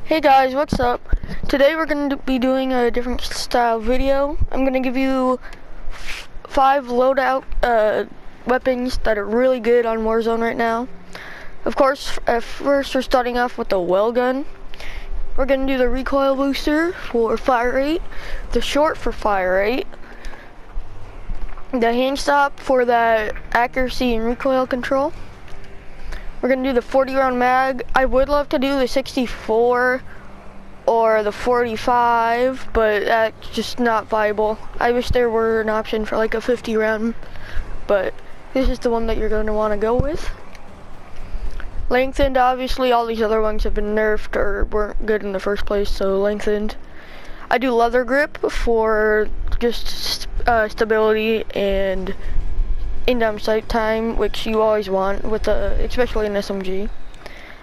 Hey guys, what's up? Today we're going to be doing a different style video. I'm going to give you 5 loadout weapons that are really good on Warzone right now. Of course, at first we're starting off with the well gun. We're going to do the recoil booster for fire rate, the short for fire rate, the hand stop for that accuracy and recoil control. We're gonna do the 40 round mag. I would love to do the 64 or the 45, but that's just not viable. I wish there were an option for like a 50 round, but this is the one that you're gonna wanna go with. Lengthened, obviously all these other ones have been nerfed or weren't good in the first place, so lengthened. I do leather grip for just stability and in-down sight time, which you always want with especially an SMG.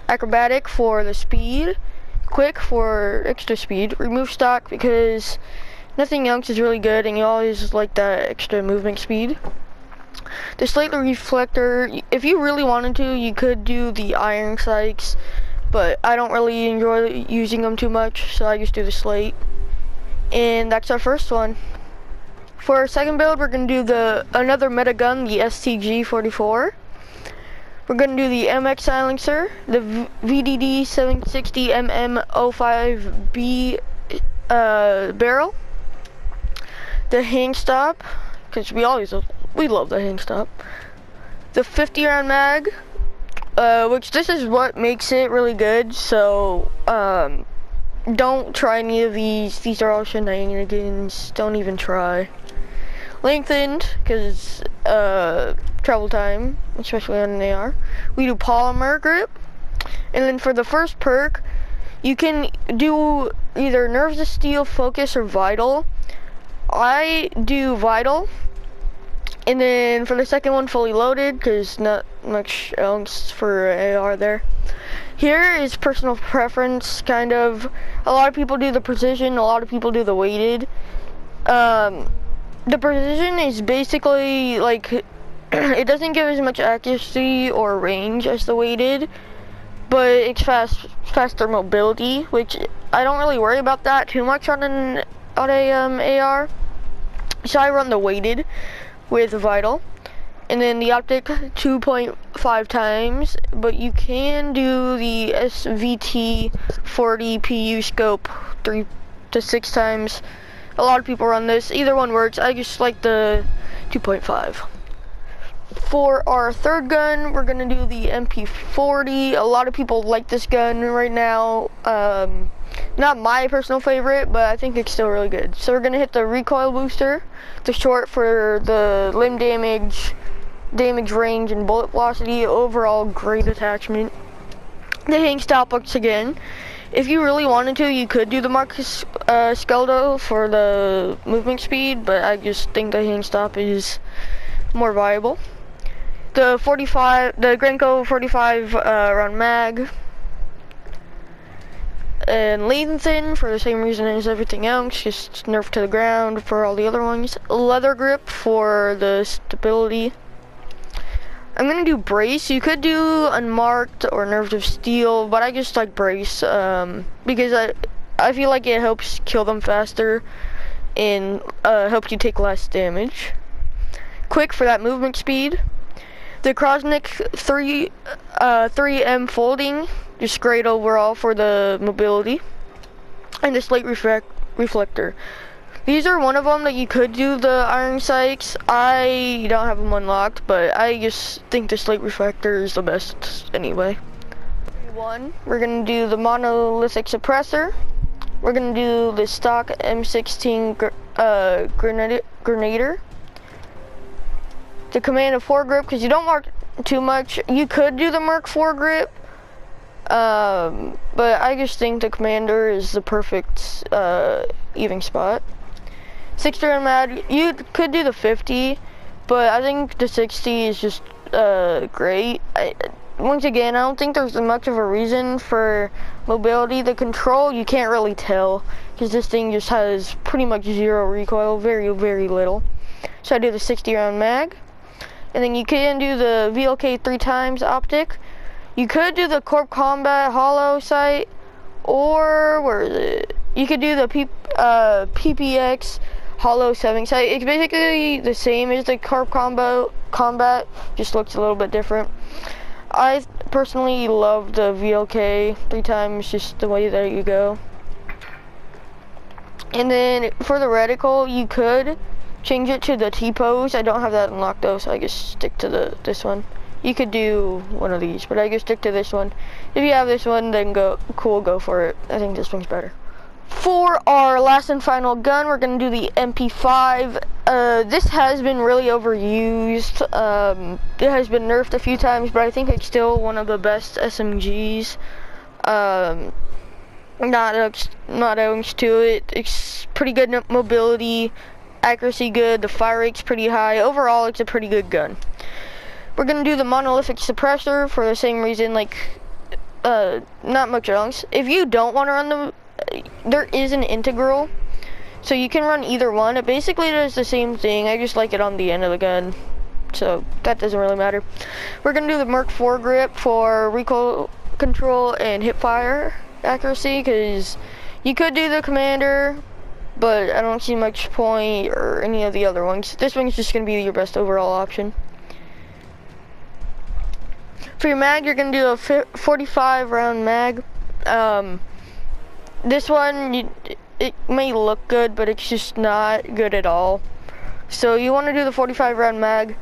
Acrobatic for the speed, quick for extra speed, remove stock because nothing else is really good and you always like that extra movement speed. The slate reflector, if you really wanted to, you could do the iron sights, but I don't really enjoy using them too much, so I just do the slate. And that's our first one. For our second build, we're going to do another meta gun, the STG-44. We're going to do the MX silencer, the VDD 760 MM05B barrel, the hand stop, because we love the hand stop, the 50 round mag, which this is what makes it really good. So don't try any of these. These are all shenanigans. Don't even try. Lengthened, because travel time, especially on an AR. We do polymer grip. And then for the first perk, you can do either Nerves of Steel, Focus, or Vital. I do Vital. And then for the second one, fully loaded, because not much else for AR there. Here is personal preference, kind of. A lot of people do the precision, a lot of people do the weighted. The precision is basically like, it doesn't give as much accuracy or range as the weighted, but it's faster mobility, which I don't really worry about that too much on a AR. So I run the weighted with Vital, and then the optic 2.5 times, but you can do the SVT 40 PU scope 3 to 6 times. A lot of people run this. Either one works. I just like the 2.5. For our third gun, we're gonna do the MP40. A lot of people like this gun right now. Not my personal favorite, but I think it's still really good. So we're gonna hit the recoil booster, the short for the limb damage, range, and bullet velocity. Overall, great attachment. The hang stop once again. If you really wanted to, you could do the Marcus Skeldo for the movement speed, but I just think the hang stop is more viable. The Grenco 45 round mag, and lengthen for the same reason as everything else, just nerf to the ground for all the other ones. Leather grip for the stability. I'm gonna do brace. You could do unmarked or nerves of steel, but I just like brace because I feel like it helps kill them faster and helps you take less damage. Quick for that movement speed. The Krosnick 3M folding, just great overall for the mobility. And the slate reflector. These are one of them that you could do the iron sights. I don't have them unlocked, but I just think the slate reflector is the best anyway. We're gonna do the monolithic suppressor. We're gonna do the stock M16 Grenadier. The command of 4 grip, because you don't mark too much. You could do the Merc 4 grip, but I just think the commander is the perfect even spot. 60 round mag, you could do the 50, but I think the 60 is just great. Once again, I don't think there's much of a reason for mobility. The control, you can't really tell, because this thing just has pretty much 0 recoil, very, very little. So I do the 60 round mag. And then you can do the VLK 3 times optic. You could do the Corp Combat Hollow sight, or where is it? You could do the PPX Hollow 7 sight. It's basically the same as the Carp Combat, just looks a little bit different. I personally love the VLK 3 times, just the way that you go. And then for the reticle, you could change it to the T-pose. I don't have that unlocked though, so I just stick to this one. You could do one of these, but I just stick to this one. If you have this one, then go for it. I think this one's better. For our last and final gun, we're gonna do the MP5. This has been really overused. It has been nerfed a few times, but I think it's still one of the best SMGs. Not owns to it. It's pretty good mobility, accuracy good, the fire rate's pretty high. Overall, it's a pretty good gun. We're gonna do the monolithic suppressor for the same reason, like, not much else. If you don't want to run there is an integral, so you can run either one. It basically does the same thing. I just like it on the end of the gun, so that doesn't really matter. We're gonna do the Merc 4 grip for recoil control and hip fire accuracy, because you could do the commander, but I don't see much point, or any of the other ones. This one's just gonna be your best overall option. For your mag, you're gonna do a 45 round mag. This one, it may look good, but it's just not good at all. So you want to do the 45 round mag.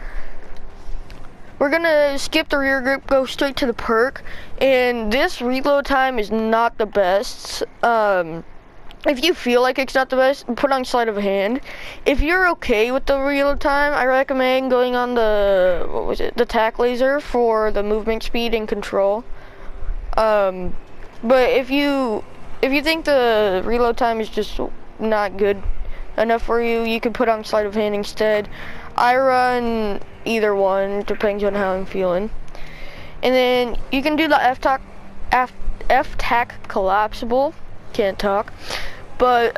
We're gonna skip the rear grip, go straight to the perk, and this reload time is not the best. If you feel like it's not the best, put on sleight of hand. If you're okay with the reload time, I recommend going on the the tack laser for the movement speed and control. But if you think the reload time is just not good enough for you, you can put on sleight of hand instead. I run either one, depends on how I'm feeling. And then you can do the F-tac collapsible. Can't talk. But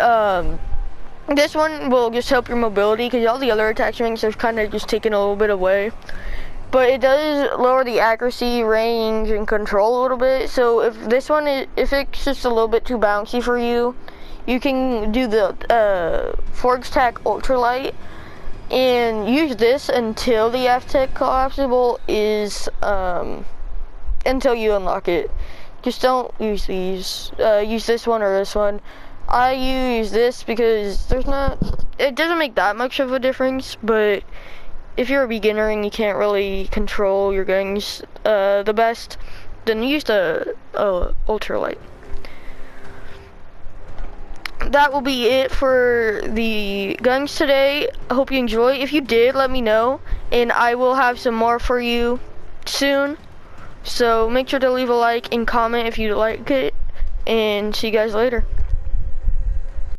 this one will just help your mobility, because all the other attachments have kind of just taken a little bit away. But it does lower the accuracy, range, and control a little bit. So if this one if it's just a little bit too bouncy for you, you can do the Forge Tac Ultralight and use this until the F-Tech collapsible is until you unlock it. Just don't use these. Use this one or this one. I use this because it doesn't make that much of a difference, but if you're a beginner and you can't really control your guns the best, then use the ultralight. That will be it for the guns today. I hope you enjoy. If you did, let me know, and I will have some more for you soon. So make sure to leave a like and comment if you like it, and see you guys later.